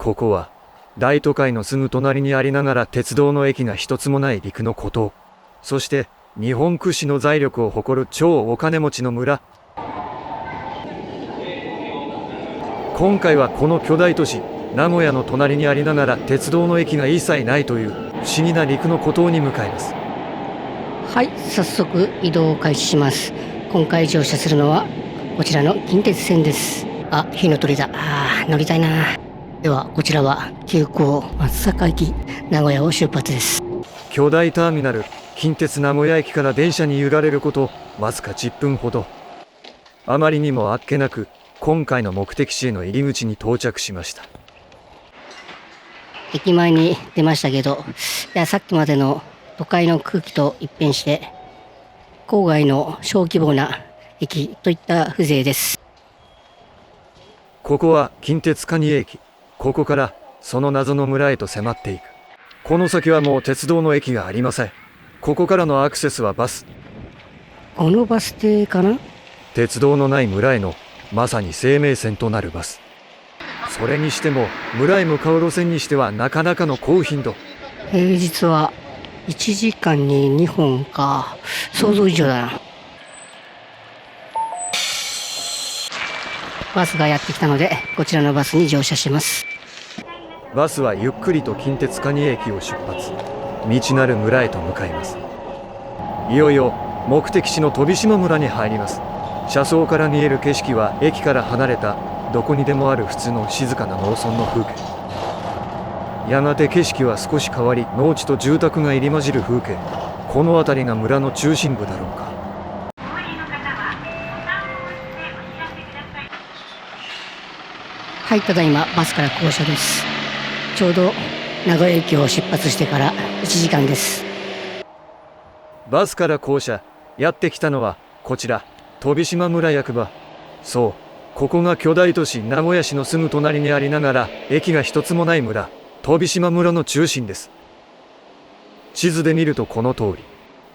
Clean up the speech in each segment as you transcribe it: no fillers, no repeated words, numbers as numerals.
ここは大都会のすぐ隣にありながら鉄道の駅が一つもない陸の孤島、そして日本屈指の財力を誇る超お金持ちの村。今回はこの巨大都市名古屋の隣にありながら鉄道の駅が一切ないという不思議な陸の孤島に向かいます。はい、早速移動を開始します。今回乗車するのはこちらの近鉄線です。あ、火の鳥だ。乗りたいな。ではこちらは急行松阪行き名古屋を出発です。巨大ターミナル近鉄名古屋駅から電車に揺られることわずか10分ほど。あまりにもあっけなく今回の目的地への入り口に到着しました。駅前に出ましたけど、さっきまでの都会の空気と一変して郊外の小規模な駅といった風情です。ここは近鉄蟹江駅。ここからその謎の村へと迫っていく。この先はもう鉄道の駅がありません。ここからのアクセスはバス。このバス停かな。鉄道のない村へのまさに生命線となるバス。それにしても村へ向かう路線にしてはなかなかの高頻度。平日は1時間に2本か。想像以上だな。バスがやってきたのでこちらのバスに乗車します。バスはゆっくりと近鉄蟹江駅を出発。未知なる村へと向かいます。いよいよ目的地の飛島村に入ります。車窓から見える景色は駅から離れたどこにでもある普通の静かな農村の風景。やがて景色は少し変わり農地と住宅が入り混じる風景。この辺りが村の中心部だろうか。はい、ただいまバスから降車です。ちょうど名古屋駅を出発してから1時間です。バスから降車。やってきたのはこちら飛島村役場。そう、ここが巨大都市名古屋市のすぐ隣にありながら駅が一つもない村、飛島村の中心です。地図で見るとこの通り、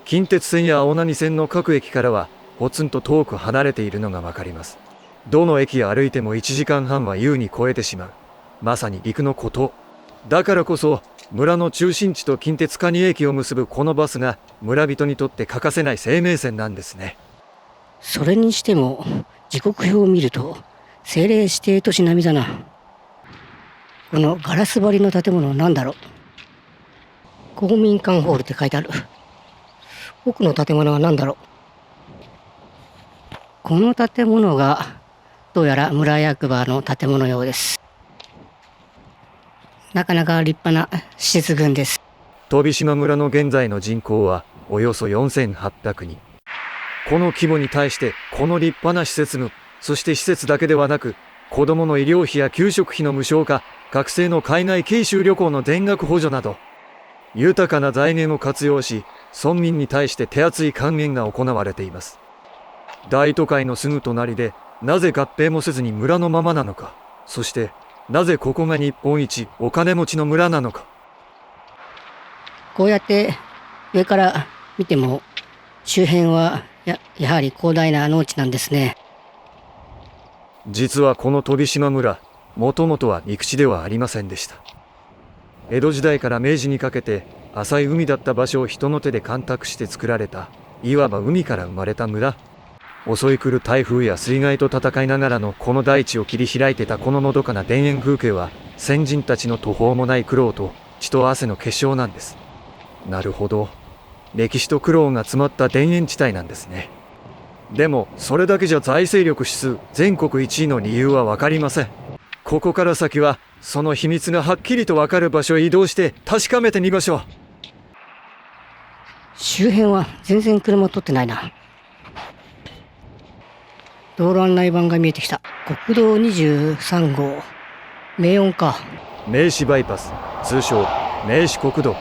近鉄線や青波線の各駅からはポツンと遠く離れているのがわかります。どの駅歩いても1時間半は優に超えてしまう。まさに陸の孤島。だからこそ村の中心地と近鉄蟹江駅を結ぶこのバスが村人にとって欠かせない生命線なんですね。それにしても時刻表を見ると政令指定都市並みだな。このガラス張りの建物は何だろう。公民館ホールって書いてある。奥の建物は何だろう。この建物がどうやら村役場の建物ようです。なかなか立派な施設群です。飛島村の現在の人口はおよそ4800人。この規模に対してこの立派な施設群、そして施設だけではなく子どもの医療費や給食費の無償化、学生の海外研修旅行の全額補助など豊かな財源を活用し村民に対して手厚い還元が行われています。大都会のすぐ隣でなぜ合併もせずに村のままなのか、そしてなぜここが日本一お金持ちの村なのか。こうやって上から見ても周辺はやはり広大な農地なんですね。実はこの飛島村、もともとは陸地ではありませんでした。江戸時代から明治にかけて浅い海だった場所を人の手で干拓して作られた、いわば海から生まれた村。襲い来る台風や水害と戦いながらのこの大地を切り開いてたこののどかな田園風景は先人たちの途方もない苦労と血と汗の結晶なんです。なるほど、歴史と苦労が詰まった田園地帯なんですね。でもそれだけじゃ財政力指数全国1位の理由は分かりません。ここから先はその秘密がはっきりと分かる場所へ移動して確かめてみましょう。周辺は全然車通ってないな。道路案内板が見えてきた。国道23号名音か。名刺バイパス、通称名刺国道。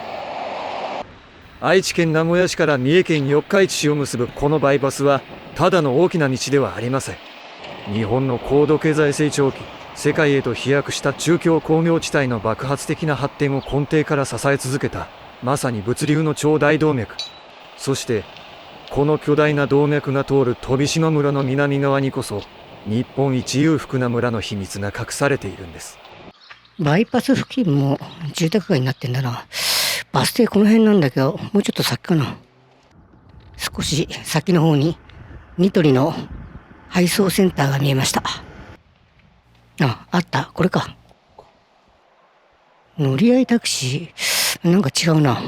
愛知県名古屋市から三重県四日市市を結ぶこのバイパスはただの大きな道ではありません。日本の高度経済成長期、世界へと飛躍した中京工業地帯の爆発的な発展を根底から支え続けたまさに物流の超大動脈。そしてこの巨大な動脈が通る飛島村の南側にこそ日本一裕福な村の秘密が隠されているんです。バイパス付近も住宅街になってんだな。バス停この辺なんだけど、もうちょっと先かな。少し先の方にニトリの配送センターが見えました。あった。これか。乗り合いタクシー、なんか違うな。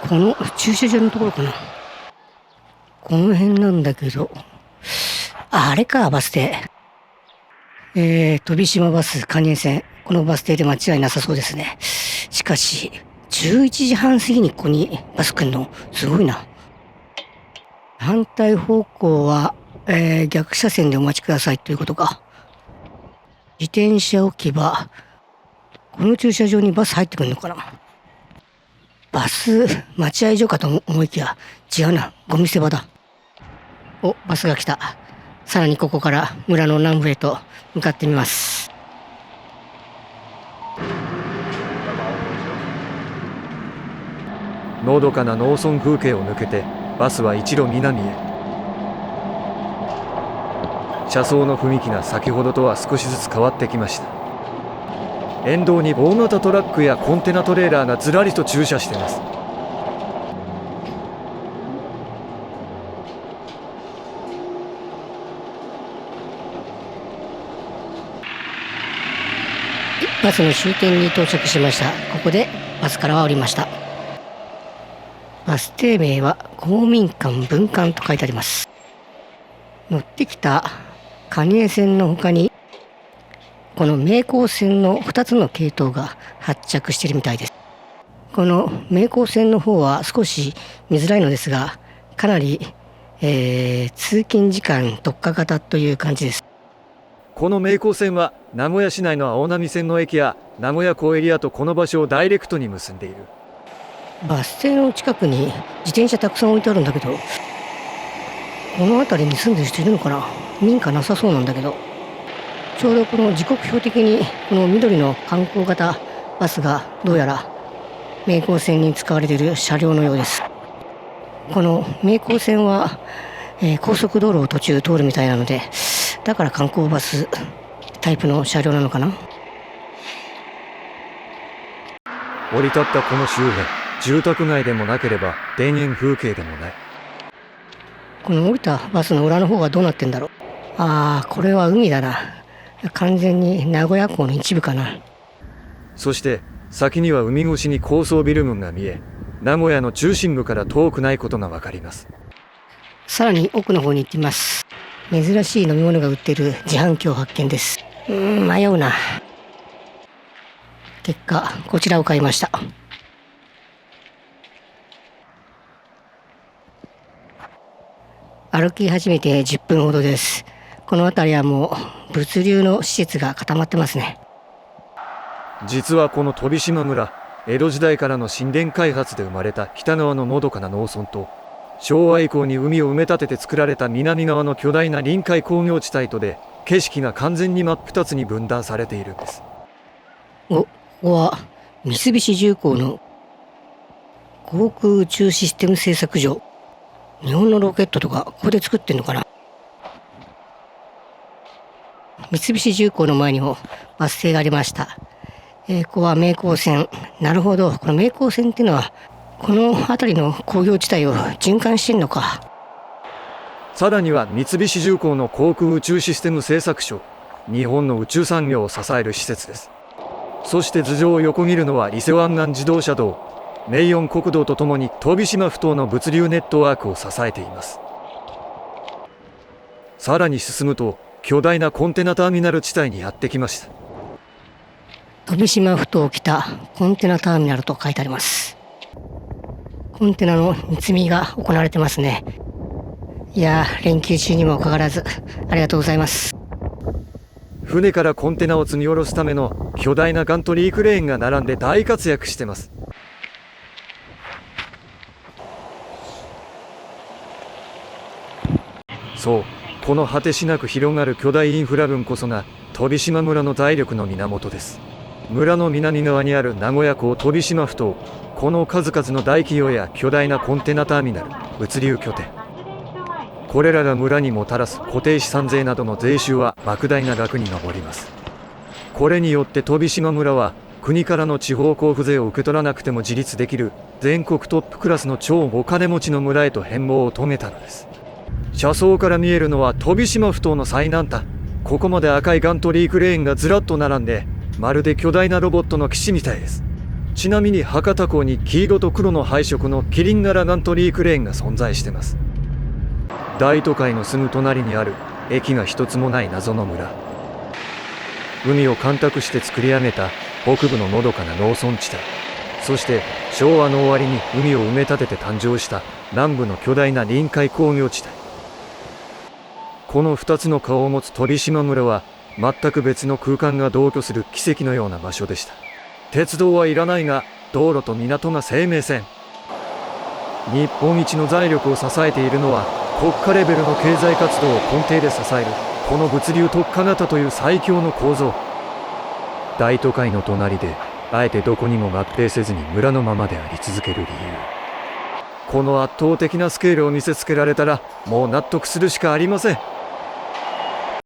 この駐車場のところかな。この辺なんだけど、あれか、バス停。飛島バス関連線。このバス停で間違いなさそうですね。しかし、11時半過ぎにここにバス来んの、すごいな。反対方向は、逆車線でお待ちくださいということか。自転車置き場。この駐車場にバス入ってくるのかな。バス待合所かと思いきや、違うな。ゴミ捨て場だ。お、バスが来た。さらにここから村の南部へと向かってみます。のどかな農村風景を抜けてバスは一路南へ。車窓の雰囲気が先ほどとは少しずつ変わってきました。沿道に大型トラックやコンテナトレーラーがずらりと駐車しています。バスの終点に到着しました。ここでバスからは降りました。バス停名は公民館分館と書いてあります。乗ってきた蟹江線の他にこの名高線の2つの系統が発着しているみたいです。この名高線の方は少し見づらいのですが、かなり、通勤時間特化型という感じです。この名高線は名古屋市内の青波線の駅や名古屋港エリアとこの場所をダイレクトに結んでいる。バス停の近くに自転車たくさん置いてあるんだけど、この辺りに住んでる人いるのかな。民家なさそうなんだけど、ちょうどこの時刻表的にこの緑の観光型バスがどうやら名高線に使われている車両のようです。この名高線は、高速道路を途中通るみたいなので、だから観光バスタイプの車両なのかな。降り立ったこの周辺、住宅街でもなければ田園風景でもない。この降りたバスの裏の方はどうなってんだろう。これは海だな。完全に名古屋港の一部かな。そして先には海越しに高層ビル群が見え、名古屋の中心部から遠くないことがわかります。さらに奥の方に行ってみます。珍しい飲み物が売っている自販機を発見です。迷うな。結果こちらを買いました。歩き始めて10分ほどです。この辺りはもう物流の施設が固まってますね。実はこの飛島村、江戸時代からの神殿開発で生まれた北側ののどかな農村と、昭和以降に海を埋め立てて作られた南側の巨大な臨海工業地帯とで、景色が完全に真っ二つに分断されているんです。ここは三菱重工の航空宇宙システム製作所。日本のロケットとかここで作ってんのかな。三菱重工の前にもバス停がありました。ここは名高線。なるほど。この名高線っていうのはこの辺りの工業地帯を循環してんのか。さらには三菱重工の航空宇宙システム製作所、日本の宇宙産業を支える施設です。そして頭上を横切るのは伊勢湾岸自動車道、名四国道とともに飛島埠頭の物流ネットワークを支えています。さらに進むと巨大なコンテナターミナル地帯にやってきました。飛島埠頭北コンテナターミナルと書いてあります。コンテナの積みが行われてますね。いやー、連休中にもかかわらずありがとうございます。船からコンテナを積み下ろすための巨大なガントリークレーンが並んで大活躍してます。そう、この果てしなく広がる巨大インフラ群こそが飛島村の財力の源です。村の南側にある名古屋港飛島埠頭、この数々の大企業や巨大なコンテナターミナル、物流拠点、これらが村にもたらす固定資産税などの税収は莫大な額に上ります。これによって飛島村は国からの地方交付税を受け取らなくても自立できる全国トップクラスの超お金持ちの村へと変貌を遂げたのです。車窓から見えるのは飛島埠頭の最南端。ここまで赤いガントリークレーンがずらっと並んで、まるで巨大なロボットの基地みたいです。ちなみに博多港に黄色と黒の配色のキリン柄ガントリークレーンが存在してます。大都会のすぐ隣にある駅が一つもない謎の村。海を干拓して作り上げた北部ののどかな農村地帯、そして昭和の終わりに海を埋め立てて誕生した南部の巨大な臨海工業地帯。この2つの顔を持つ飛島村は全く別の空間が同居する奇跡のような場所でした。鉄道はいらないが道路と港が生命線。日本一の財力を支えているのは国家レベルの経済活動を根底で支えるこの物流特化型という最強の構造。大都会の隣であえてどこにも合併せずに村のままであり続ける理由。この圧倒的なスケールを見せつけられたらもう納得するしかありません。